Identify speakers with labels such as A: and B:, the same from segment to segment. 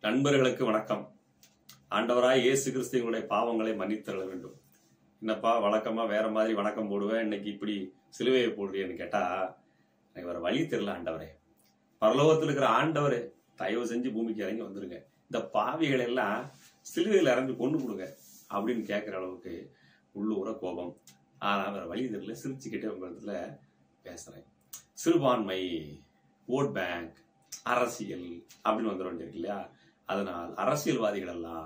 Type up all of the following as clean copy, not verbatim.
A: நண்பர்களுக்கு வணக்கம். ஆண்டவராய் இயேசு கிறிஸ்துவினுடைய பாவங்களை மன்னித்தருள வேண்டும். என்னப்பா வழக்கமா வேற மாதிரி வணக்கம் போடுவேன், இன்னைக்கு இப்படி சிலுவையை போடுறேன்னு கேட்டா எனக்கு வேற வழி தெரியல. ஆண்டவரே, பரலோகத்தில் இருக்கிற ஆண்டவரே, தயவு செஞ்சு பூமிக்கு இறங்கி வந்துருங்க, இந்த பாவிகளை எல்லாம் சிலுவையில் இறங்கி கொண்டு கொடுங்க அப்படின்னு கேட்கிற அளவுக்கு உள்ளூர கோபம். ஆனா வேற வழி தெரியல, சிரிச்சுக்கிட்டே உங்க இடத்துல பேசுறேன். சிறுபான்மை, ஓட் பேங்க், அரசியல் அப்படின்னு வந்துட வேண்டியிருக்கு இல்லையா? அதனால் அரசியல்வாதிகள் எல்லாம்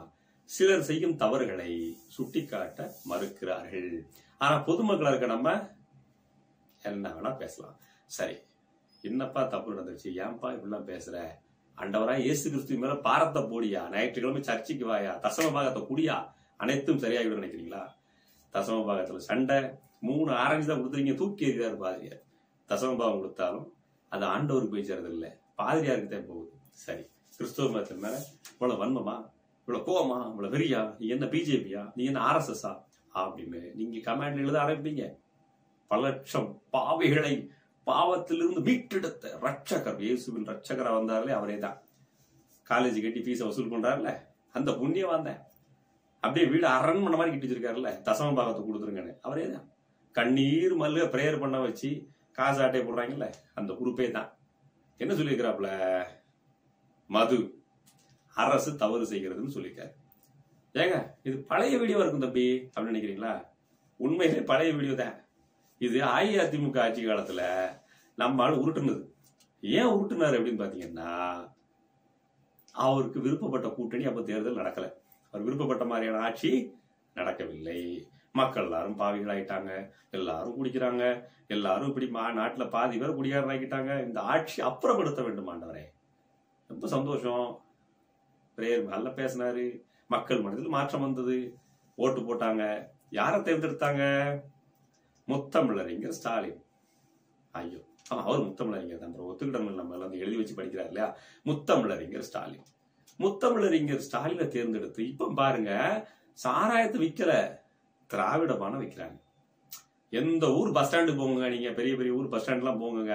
A: சிலர் செய்யும் தவறுகளை சுட்டிக்காட்ட மறுக்கிறார்கள். ஆனா பொதுமக்களா இருக்க நம்ம என்ன வேணா பேசலாம். சரி, என்னப்பா தப்பு நடந்துச்சு, ஏன்பா இப்படிலாம் பேசுற? ஆண்டவராய் இயேசு கிறிஸ்து மேல பாரத்தை போடியா, ஞாயிற்றுக்கிழமை சர்ச்சைக்கு வாயா, தசம பாகத்தை குடியா, அனைத்தும் சரியாகிடும் நினைக்கிறீங்களா? தசம பாகத்துல சண்டை, 3 ஆரஞ்சு தான் கொடுத்துறீங்க, தூக்கி எறியாரு பாதிரியார். தசம பாகம் கொடுத்தாலும் அது ஆண்டவருக்கு போய் சேர்றது இல்லை, பாதிரியாருக்கு தான் போகுது. சரி, கிறிஸ்தவ மதத்தின் மேல இவ்வளவு வன்மமா, இவ்வளவு கோவமா, இவ்வளவு வெறியா, நீ என்ன பிஜேபியா, நீ என்ன RSS அப்படின்னு நீங்க கமெண்ட்ல எழுத ஆரம்பிப்பீங்க. பல லட்சம் பாவிகளை பாவத்திலிருந்து மீட்டெடுத்த ரட்சகர், இயேசுவின் ரட்சகரா வந்தார்களே அவரே தான். காலேஜ் கட்டி ஃபீஸை வசூல் பண்றாருல அந்த புண்ணியம் வந்தேன், அப்படியே வீடு அரண்மனை மாதிரி கட்டி வச்சிருக்காருல்ல, தசம பாகத்தை கொடுத்துருங்கன்னு அவரே தான். கண்ணீர் மல்ல பிரேயர் பண்ண வச்சு காசு ஆட்டையை போடுறாங்கல்ல அந்த குரூப்பே தான். என்ன சொல்லியிருக்கிறாப்புல? மது, அரசு தவறு செய்கிறதுன்னு சொல்லியிருக்காரு. ஏங்க, இது பழைய வீடியோ இருக்கும் தம்பி அப்படின்னு நினைக்கிறீங்களா? உண்மையிலே பழைய வீடியோ தான் இது. அஇஅதிமுக ஆட்சி காலத்துல நம்ம ஆள் உருட்டுனது. ஏன் உருட்டுனாரு அப்படின்னு பாத்தீங்கன்னா, அவருக்கு விருப்பப்பட்ட கூட்டணி அப்ப தேர்தல் நடக்கல, அவர் விருப்பப்பட்ட மாதிரியான ஆட்சி நடக்கவில்லை. மக்கள் எல்லாரும் பாவிகள் ஆயிட்டாங்க, எல்லாரும் குடிக்கிறாங்க, எல்லாரும் இப்படி நாட்டுல பாதி பேர் குடிகாரன் ஆகிட்டாங்க. இந்த ஆட்சி அப்புறப்படுத்த வேண்டும் ஆண்டவரே. ரொம்ப சந்தோஷம், பிரேயர் நல்ல பேசினாரு, மக்கள் மனதில் மாற்றம் வந்தது, ஓட்டு போட்டாங்க. யாரை தேர்ந்தெடுத்தாங்க? முத்தமிழறிஞர் ஸ்டாலின். ஐயோ, அவர் முத்தமிழறிஞர் தான், ஒத்துக்கிட்டவங்க நம்ம எல்லாம் எழுதி வச்சு படிக்கிறார் இல்லையா? முத்தமிழறிஞர் ஸ்டாலின். முத்தமிழறிஞர் ஸ்டாலினை தேர்ந்தெடுத்து இப்ப பாருங்க, சாராயத்தை விற்கிற திராவிட பானம் விற்கிறாங்க. எந்த ஊர் பஸ் ஸ்டாண்டு போங்க, நீங்க பெரிய பெரிய ஊர் பஸ் ஸ்டாண்ட் எல்லாம் போங்க,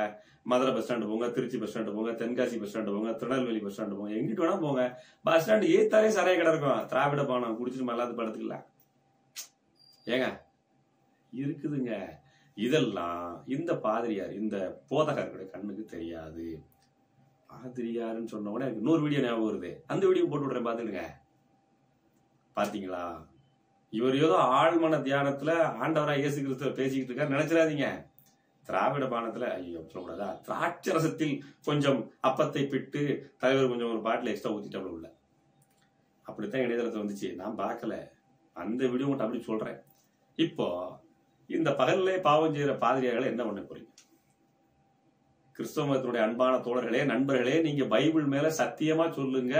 A: மதுரை பஸ் ஸ்டாண்டு போங்க, திருச்சி பஸ் ஸ்டாண்டு போங்க, தென்காசி பஸ் ஸ்டாண்டு போங்க, திருநெல்வேலி பஸ் ஸ்டாண்டு போங்க, எங்கிட்டு வேணா போங்க, பஸ் ஸ்டாண்டு ஏத்தாலே சாராய கடை இருக்கும். திராவிட பானம் குடிச்சிட்டு மல்லாத படுத்துக்கலாம். ஏங்க இருக்குதுங்க. இதெல்லாம் இந்த பாதிரியார், இந்த போதகர்களுடைய கண்ணுக்கு தெரியாது. பாதிரியாருன்னு சொன்ன உடனே எனக்கு இன்னொரு வீடியோ ஞாபகம் வருது, அந்த வீடியோ போட்டு விடுறேன், பாத்துடுங்க. பாத்தீங்களா? இவர் ஏதோ ஆழ்மன தியானத்துல ஆண்டவராய் இயேசு கிறிஸ்துவ பேசிக்கிட்டு இருக்காரு நினைச்சிடாதீங்க. திராவிட பானத்துல, ஐயோ சொல்லக்கூடாதா, திராட்சரசத்தில் கொஞ்சம் அப்பத்தை பிட்டு தலைவர் கொஞ்சம் ஒரு பாட்டில் எக்ஸ்ட்ரா ஊத்திட்டு உள்ள, அப்படித்தான் இணையதளத்துல வந்துச்சு. நான் பார்க்கல, அந்த வீடியோ மட்டும் அப்படி சொல்றேன். இப்போ இந்த பகல்ல பாவம் செய்யற பாதிரியார்களை என்ன பண்ண போறீங்க? கிறிஸ்தவ மதத்தினுடைய அன்பான தோழர்களே, நண்பர்களே, நீங்க பைபிள் மேல சத்தியமா சொல்லுங்க,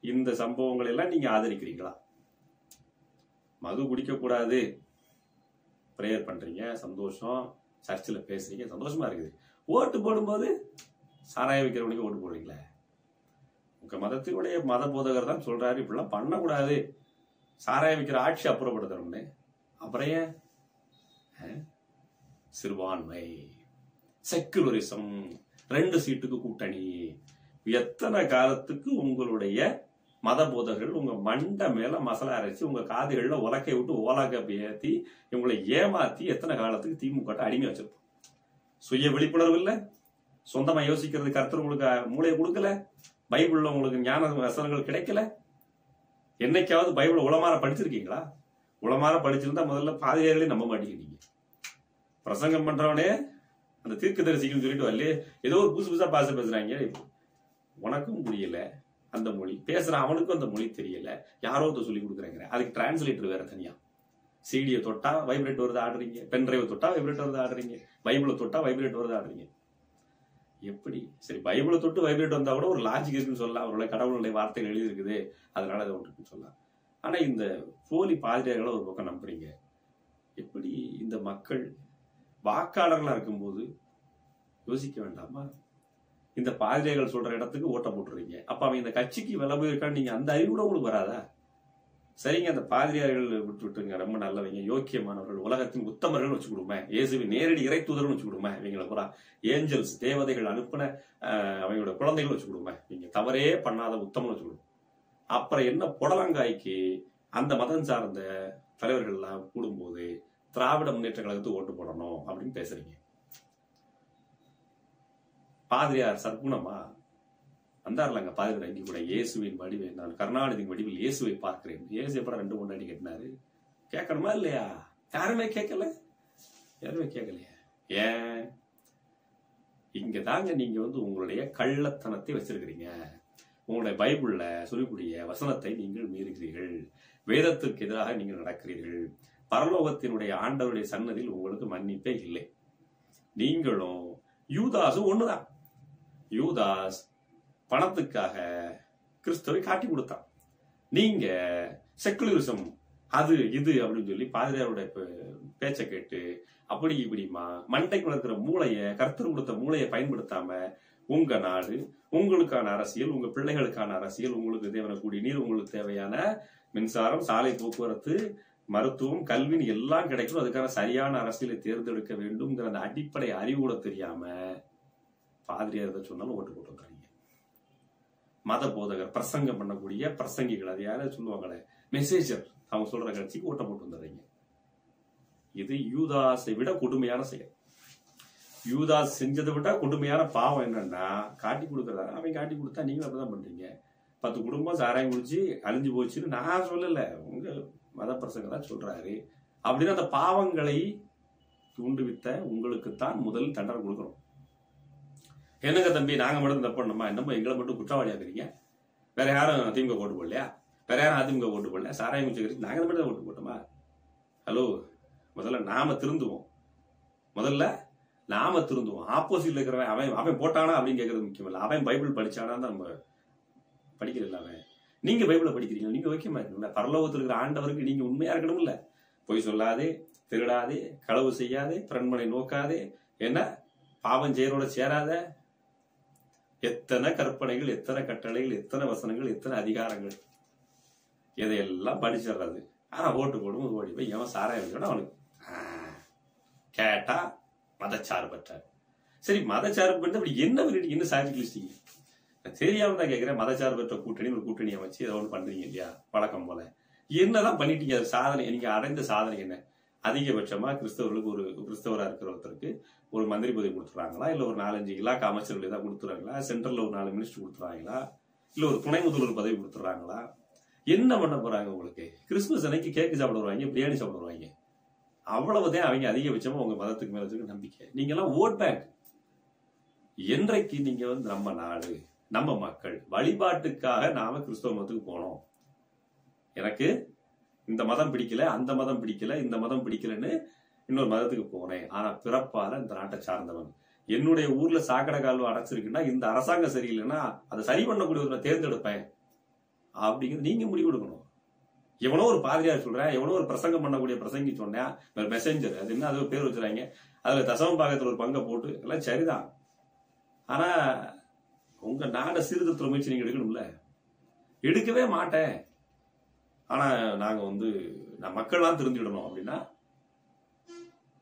A: இந்த சம்பவங்கள் எல்லாம் நீங்க ஆதரிக்கிறீங்களா? மது குடிக்க கூடாது பிரேயர் பண்றீங்க, சந்தோஷம். சர்ச்சில் பேசுறீங்க, சந்தோஷமா இருக்குது. ஓட்டு போடும்போது சாராய வைக்கிறவனுக்கு ஓட்டு போடுறீங்களே. உங்க மதத்தினுடைய மத போதகர் தான் சொல்றாரு இப்படிலாம் பண்ணக்கூடாது, சாராய வைக்கிற ஆட்சி அப்புறப்படுத்தணும்னு. அப்புறம் ஏன் சிறுபான்மை, செக்குலரிசம், 2 சீட்டுக்கு கூட்டணி, எத்தனை காலத்துக்கு உங்களுடைய மத போதகர்கள் உங்க மண்டை மேல மசாலா அரைச்சு உங்க காதுகள்ல உலக்கை விட்டு ஓலாக்க ஏத்தி இவங்களை ஏமாத்தி எத்தனை காலத்துக்கு திமுக அடிமை வச்சிருப்போம்? சுய விழிப்புணர்வு இல்ல, சொந்தமா யோசிக்கிறது கர்த்தர் உங்களுக்கு மூளையை கொடுக்கல, பைபிள்ல உங்களுக்கு ஞான வசனங்கள் கிடைக்கல. என்னைக்காவது பைபிள் உளமாற படிச்சிருக்கீங்களா? உளமாற படிச்சிருந்தா முதல்ல பாதிரியார்களே நம்ப மாட்டேங்கிறீங்க. பிரசங்கம் பண்றவனே அந்த தீர்க்கதரிசிக்குன்னு சொல்லிட்டு வரல, ஏதோ ஒரு புதுசா பேசுறாங்க. உனக்கும் புரியல அந்த மொழி, பேசுற அவனுக்கும் அந்த மொழி தெரியல, யாரோ சொல்லி கொடுக்குறாங்க. அதுக்கு டிரான்ஸ்லேட்டர் வேற தனியா. சிடியை தொட்டா வைப்ரேட் வருது ஆடுறீங்க, பென் டிரைவ் தொட்டா வைப்ரேட் வருது ஆடுறீங்க, பைபிளை தொட்டா வைப்ரேட் வருது ஆடுறீங்க. எப்படி? சரி, பைபிளை தொட்டு வைப்ரேட் வந்தா கூட ஒரு லாஜிக் இருக்குன்னு சொல்லலாம், அவருடைய கடவுளுடைய வார்த்தைகள் எழுதி இருக்குது, அதனால அதை ஒன்றுன்னு சொல்லலாம். ஆனா இந்த போலி பாதிரியார்களை ஒரு பக்கம் நம்புறீங்க. எப்படி? இந்த மக்கள் வாக்காளர்களா இருக்கும்போது யோசிக்க வேண்டாமா? இந்த பாதிரியார்கள் சொல்ற இடத்துக்கு ஓட்ட போட்டுறீங்க, அப்ப அவன் இந்த கட்சிக்கு விலை போயிருக்கான்னு நீங்க அந்த அறிவு கூட உங்களுக்கு வராதா? சரிங்க, அந்த பாதிரியார்கள் விட்டுங்க, ரொம்ப நல்லவங்க, யோக்கியமானவர்கள், உலகத்தின் உத்தமர்கள் வச்சு கொடுமே, இயேசுவின் நேரடி இறை தூதர்கள் வச்சு கொடுமே, இவங்களை பூரா ஏஞ்சல்ஸ், தேவதைகள் அனுப்பின அவங்களோட குழந்தைகள் வச்சு கொடுமே, நீங்க தவறே பண்ணாத உத்தமன் வச்சு கொடுங்க. அப்புறம் என்ன புடலங்காய்க்கு அந்த மதம் சார்ந்த தலைவர்கள் எல்லாம் கூடும்போது திராவிட முன்னேற்ற கழகத்துக்கு ஓட்டு போடணும் அப்படின்னு பேசுறீங்க. பாதிரியார் சர்க்குணமா வந்தார்லங்க பாதிரியார் இங்க கூட, இயேசுவின் வடிவை நான் கருணாநிதியின் வடிவில் இயேசுவை பார்க்கிறேன். இயேசு எப்படா 2 3 கேட்டினாரு? கேட்கணுமா இல்லையா? யாருமே கேட்கல, யாருமே கேட்கலையா? ஏன்? இங்க தாங்க நீங்க உங்களுடைய கள்ளத்தனத்தை வச்சிருக்கிறீங்க. உங்களுடைய பைபிள்ல சொல்லக்கூடிய வசனத்தை நீங்கள் மீறுகிறீர்கள். வேதத்திற்கு எதிராக நீங்கள் நடக்கிறீர்கள். பரலோகத்தினுடைய ஆண்டவருடைய சன்னதியில் உங்களுக்கு மன்னிப்பே இல்லை. நீங்களும் யூதாஸும் ஒண்ணுதான். யூதாஸ் பணத்துக்காக கிறிஸ்துவை காட்டி கொடுத்தான். நீங்க செக்குலரிசம் அது இது அப்படின்னு சொல்லி பாதிரியாருடைய பேச்சை கேட்டு அப்படி இப்படிமா மண்டைக்கு வளர்க்கிற மூளையை, கர்த்தர் கொடுத்த மூளையை பயன்படுத்தாம உங்க நாடு, உங்களுக்கான அரசியல், உங்க பிள்ளைகளுக்கான அரசியல், உங்களுக்கு தேவையான குடிநீர், உங்களுக்கு தேவையான மின்சாரம், சாலை போக்குவரத்து, மருத்துவம், கல்வின்னு எல்லாம் கிடைக்கும். அதுக்கான சரியான அரசியலை தேர்ந்தெடுக்க வேண்டும்ங்கிற அந்த அடிப்படை அறிவு கூட தெரியாம பாதிரியார் சொன்னாலும் ஓட்டு போட்டு வந்துடுறீங்க. மத போதகர் பிரசங்கம் பண்ணக்கூடிய பிரசங்கிகள், அது யாரும் சொல்லுவாங்களே மெசேஜர், அவங்க சொல்ற கட்சிக்கு ஓட்ட போட்டு வந்துடுறீங்க. இது யூதாஸை விட கொடுமையான செயல். யூதாஸ் செஞ்சதை விட கொடுமையான பாவம் என்னன்னா காட்டி கொடுக்கறதா. அவன் காட்டி கொடுத்தா நீங்களும் அப்படிதான் பண்றீங்க. 10 குடும்பம் சாராயம் குடிச்சு அழிஞ்சு போச்சுன்னு நான் சொல்லல, உங்க மத பிரசங்க தான் சொல்றாரு. அப்படின்னு அந்த பாவங்களை தூண்டுவித்த உங்களுக்குத்தான் முதல் தண்டனை கொடுக்கணும். என்னங்க தம்பி, நாங்க மட்டும் தப்பு பண்ணோமா? என்னமோ எங்களை மட்டும் குற்றவாளியாக்குறீங்க. வேற யாரும் அதிமுக ஓட்டு போடலையா? வேற யாரும் அதிமுக ஓட்டு போடல? சாராயம் குடிச்சு நாங்க மட்டும் தான் ஓட்டு போட்டோமா? ஹலோ, முதல்ல நாம திருந்துவோம். ஆப்போசிட்ல இருக்கிறவன் அவன் போட்டானா அப்படின்னு கேட்கறது முக்கியம் இல்ல. அவன் பைபிள் படிச்சானா தான் நம்ம படிக்கிறதில்ல. அவன் நீங்க பைபிளை படிக்கிறீங்க, நீங்க வைக்கமா இருக்கீங்களா? பரலோகத்தில் இருக்கிற ஆண்டவருக்கு நீங்க உண்மையா இருக்கணும் இல்ல. பொய் சொல்லாதே, திருடாதே, களவு செய்யாதே, பிறன்மனை நோக்காதே, என்ன பாவம் செய்யறோட சேராத. எத்தனை கற்பனைகள், எத்தனை கட்டளைகள், எத்தனை வசனங்கள், எத்தனை அதிகாரங்கள், இதையெல்லாம் படிச்சிடுறது. ஆனா ஓட்டு போடும் ஓடி போய் எவன் சாராயம் அவனுக்கு கேட்டா மதச்சார்பற்ற. சரி, மதச்சார்பு அப்படி என்ன என்ன சாதிக்கலிச்சிங்க? தெரியாம தான் கேட்கிறேன். மதச்சார்பற்ற கூட்டணி ஒரு கூட்டணியை வச்சு ஏதோ ஒன்று பண்றீங்க இல்லையா? வழக்கம் போல என்னதான் பண்ணிட்டீங்க? அது சாதனை, நீங்க அடைந்த சாதனை என்ன? அதிகபட்சமா கிறிஸ்தவர்களுக்கு ஒரு கிறிஸ்தவரா இருக்கிற ஒருத்தருக்கு ஒரு மந்திரி பதவி கொடுத்துறாங்களா? இல்ல ஒரு 4-5 இலாக்கா அமைச்சர்கள் ஏதாவது கொடுத்துறாங்களா? சென்ட்ரல்ல ஒரு 4 மினிஸ்டர் கொடுத்துறாங்களா? இல்ல ஒரு துணை முதல்வர் பதவி கொடுத்துறாங்களா? என்ன பண்ண போறாங்க? உங்களுக்கு கிறிஸ்துமஸ் அன்னைக்கு கேக்கு சாப்பிட வருவாங்க, பிரியாணி சாப்பிட வருவாங்க. அவ்வளவுதான் அவங்க அதிகபட்சமா உங்க மதத்துக்கு மேல வச்சுக்க நம்பிக்கை. நீங்க எல்லாம் ஓட் பேங்க். என்றைக்கு நீங்க நம்ம நாடு, நம்ம மக்கள் வழிபாட்டுக்காக நாம கிறிஸ்தவ மதத்துக்கு போனோம். எனக்கு இந்த மதம் பிடிக்கல, அந்த மதம் பிடிக்கல, இந்த மதம் பிடிக்கலன்னு இன்னொரு மதத்துக்கு போனேன். ஆனா பிறப்பால இந்த நாட்டை சார்ந்தவன். என்னுடைய ஊர்ல சாக்கடை கால்வ அடைச்சிருக்குன்னா இந்த அரசாங்கம் சரியில்லைன்னா அதை சரி பண்ணக்கூடிய ஒரு தேர்ந்தெடுப்பேன் அப்படிங்கிறது நீங்க முடிவு எடுக்கணும். எவனோ ஒரு பாதிரியார் சொல்றேன், எவனோ ஒரு பிரசங்கம் பண்ணக்கூடிய பிரசங்கி சொன்னேன், மெசேஞ்சர் அது என்ன அது பேர் வச்சுறாங்க, அதுல தசம பாகத்துல ஒரு பங்கை போட்டு எல்லாம் சரிதான். ஆனா உங்க நாட சீர்திருத்த முயற்சி நீங்க எடுக்கணும்ல. எடுக்கவே மாட்டேன். ஆனா நாங்க நான் மக்கள்லாம் தெரிஞ்சுக்கிடணும் அப்படின்னா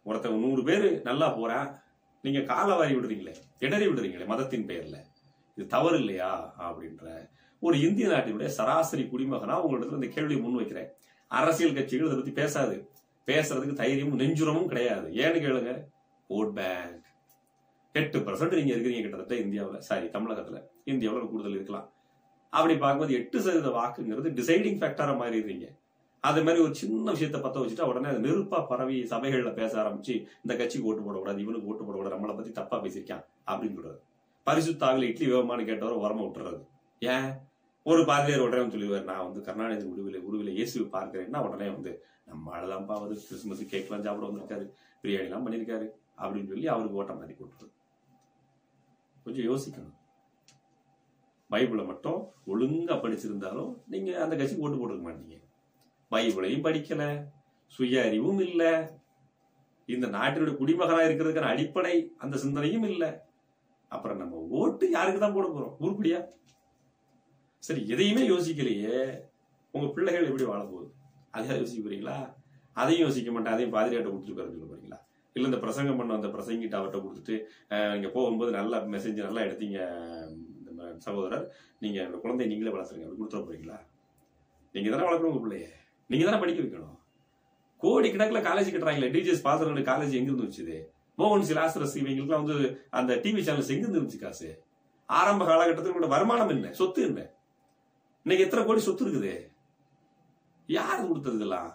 A: ஒருத்தன் 100 பேரு நல்லா போறேன், நீங்க காலவாரி விடுறீங்களே, இடறி விடுறீங்களே மதத்தின் பெயர்ல, இது தவறு இல்லையா அப்படின்ற ஒரு இந்திய நாட்டினுடைய சராசரி குடிமகனா உங்களிடத்துல இந்த கேள்வியை முன்வைக்கிறேன். அரசியல் கட்சிகள் இதை பத்தி பேசுறதுக்கு தைரியமும் நெஞ்சுரமும் கிடையாது. ஏன்னு கேளுங்க, ஓட் பேங்க் 8% நீங்க இருக்கிறீங்க கிட்டத்தட்ட இந்தியாவில், தமிழகத்துல. இந்தியாவில் கூடுதல் இருக்கலாம். அப்படி பார்க்கும்போது 8% வாக்குங்கிறது டிசைடிங் ஃபேக்டரா மாறிடுறீங்க. அதே மாதிரி ஒரு சின்ன விஷயத்த பத்த வச்சுட்டா உடனே அது நெருப்பா பரவி சபைகள்ல பேச ஆரம்பிச்சு இந்த கட்சிக்கு ஓட்டு போடக்கூடாது, இவனுக்கு ஓட்டு போடக்கூடாது, நம்மளை பத்தி தப்பா பேசியிருக்கான் அப்படின்னு சொல்றது. பரிசுத்தாகல இட்லி வேகமானு கேட்டவரை உரமா விட்டுறது. ஏன்? ஒரு பாதிரியார் உடனே சொல்லிடுவார், நான் கருணாநிதி உருவில இயேசுவை பார்க்கிறேன்னா உடனே நம்ம ஆளுதான்ப்பா கிறிஸ்துமஸ் கேக்லாம் சாப்பிட வந்திருக்காரு, பிரியாணி எல்லாம் பண்ணிருக்காரு அப்படின்னு சொல்லி அவருக்கு ஓட்டம் மாத்தி போட்டுறது. கொஞ்சம் யோசிக்கணும். பைபிளை மட்டும் ஒழுங்கா படிச்சிருந்தாலும் நீங்க அந்த கட்சிக்கு ஓட்டு போட்டுக்க மாட்டீங்க. பைபிளையும் படிக்கல, சுய அறிவும் இல்ல, இந்த நாட்டினுடைய குடிமகனா இருக்கிறதுக்கான அடிப்படை அந்த சிந்தனையும் இல்ல. அப்புறம் நம்ம ஓட்டு யாருக்கு தான் போட போறோம்? உருப்படியா? சரி, எதையுமே யோசிக்கலையே, உங்க பிள்ளைகள் எப்படி வாழ போகுது அதையா யோசிக்க போறீங்களா? அதையும் யோசிக்க மாட்டேன், அதையும் பாதிரியாட்ட கொடுத்துட்டு சொல்ல போறீங்களா? இல்ல இந்த பிரசங்கம் பண்ண அந்த பிரசங்கிட்ட அவர்கிட்ட கொடுத்துட்டு நீங்க போகும்போது நல்ல மெசேஜ் நல்லா எடுத்தீங்க சகோதரர், நீங்க குழந்தைய நீங்களே வளர்த்துருங்க அப்படி கொடுத்துட போறீங்களா? நீங்க தானே வளர்க்கணும் உங்க பிள்ளைய, நீங்க தானே படிக்க வைக்கணும். கோடி கணக்கில் காலேஜ் கட்டுறாங்களே, டிஜிஎஸ் பாசனோட காலேஜ் எங்க இருந்து வச்சுது? மோகன் சிலாசரஸ் இவங்களுக்குலாம் வந்து அந்த டிவி சேனல்ஸ் எங்க இருந்து இருந்துச்சு காசு? ஆரம்ப காலகட்டத்தில் வருமானம் என்ன, சொத்து என்ன? இன்னைக்கு எத்தனை கோடி சொத்து இருக்குது? யாரு கொடுத்தது இதெல்லாம்?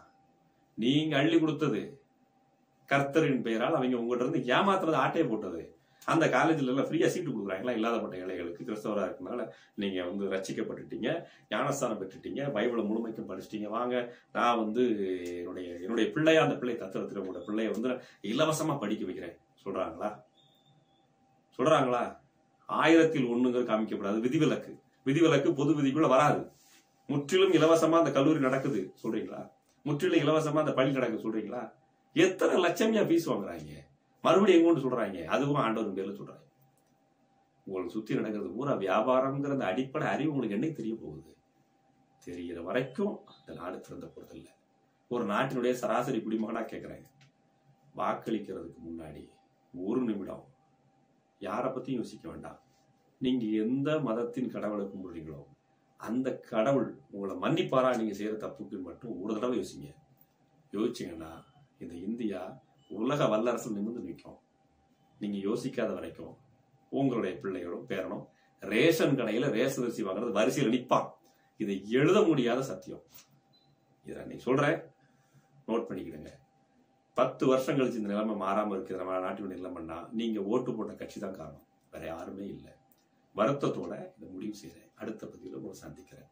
A: நீங்க அள்ளி கொடுத்தது. கர்த்தரின் பெயரால் அவங்க உங்ககிட்ட இருந்து ஏமாத்துறது, ஆட்டையை போட்டது. அந்த காலேஜ்ல எல்லாம் ஃப்ரீயா சீட்டு கொடுக்குறாங்களா இல்லாதப்பட்ட ஏழைகளுக்கு? கிறிஸ்தவரா இருக்கனால நீங்க வந்து ரட்சிக்கப்பட்டுட்டீங்க, ஞானஸ்தானம் பெற்றுட்டீங்க, பைபிளை முழுமைக்கும் படிச்சிட்டீங்க, வாங்க நான் வந்து என்னுடைய பிள்ளையா அந்த பிள்ளை தத்துவத்தில் உங்களோட பிள்ளைய வந்து இலவசமா படிக்க வைக்கிறேன் சொல்றாங்களா? 1000ல் 1 காமிக்கப்படாது. விதிவிலக்கு. விதிவிலக்கு பொது விதிக்குள்ள வராது. முற்றிலும் இலவசமா அந்த கல்லூரி நடக்குது சொல்றீங்களா? முற்றிலும் இலவசமா அந்த பள்ளி நடக்குது சொல்றீங்களா? எத்தனை லட்சம்யா ஃபீஸ் வாங்குறாங்க? மறுபடியும் எங்க கொண்டு சொல்றாங்க? அதுவும் ஆண்டவர் பேர்ல சொல்றாங்க. உங்களுக்கு சுத்தி நடக்கிறது பூரா வியாபாரம்ங்கிற அந்த அடிப்படை அறிவு உங்களுக்கு என்னைக்கு தெரிய போகுது? தெரிகிற வரைக்கும் இந்த நாடு திறந்த போறதில்லை. ஒரு நாட்டினுடைய சராசரி குடிமகனா கேட்கிறேன், வாக்களிக்கிறதுக்கு முன்னாடி 1 நிமிடம் யாரை பத்தியும் யோசிக்க வேண்டாம். நீங்க எந்த மதத்தின் கடவுளை கும்பிடுறீங்களோ அந்த கடவுள் உங்களை மன்னிப்பாரா நீங்க செய்யற தப்புக்கு மட்டும் ஒரு தடவை யோசிங்க. யோசிச்சீங்கன்னா இந்த இந்தியா உலக வல்லரசு நிமிர்ந்து நிற்கும். நீங்க யோசிக்காத வரைக்கும் உங்களுடைய பிள்ளைகளும் பேரனும் ரேஷன் கடையில ரேஷன் அரிசி வாங்குறது வரிசையில் நிற்பான். இதை எழுத முடியாத சத்தியம். இதை நீ சொல்றேன், நோட் பண்ணிக்கிடுங்க. 10 வருஷம் கழிச்சு இந்த நிலைமை மாறாம இருக்குது நம்ம நாட்டினுடைய நிலைமைன்னா நீங்க ஓட்டு போட்ட கட்சி தான் காரணம், வேற யாருமே இல்லை. வருத்தத்தோட இதை முடிவு செய்யறேன். அடுத்த பதிவில் உங்களை சந்திக்கிறேன்.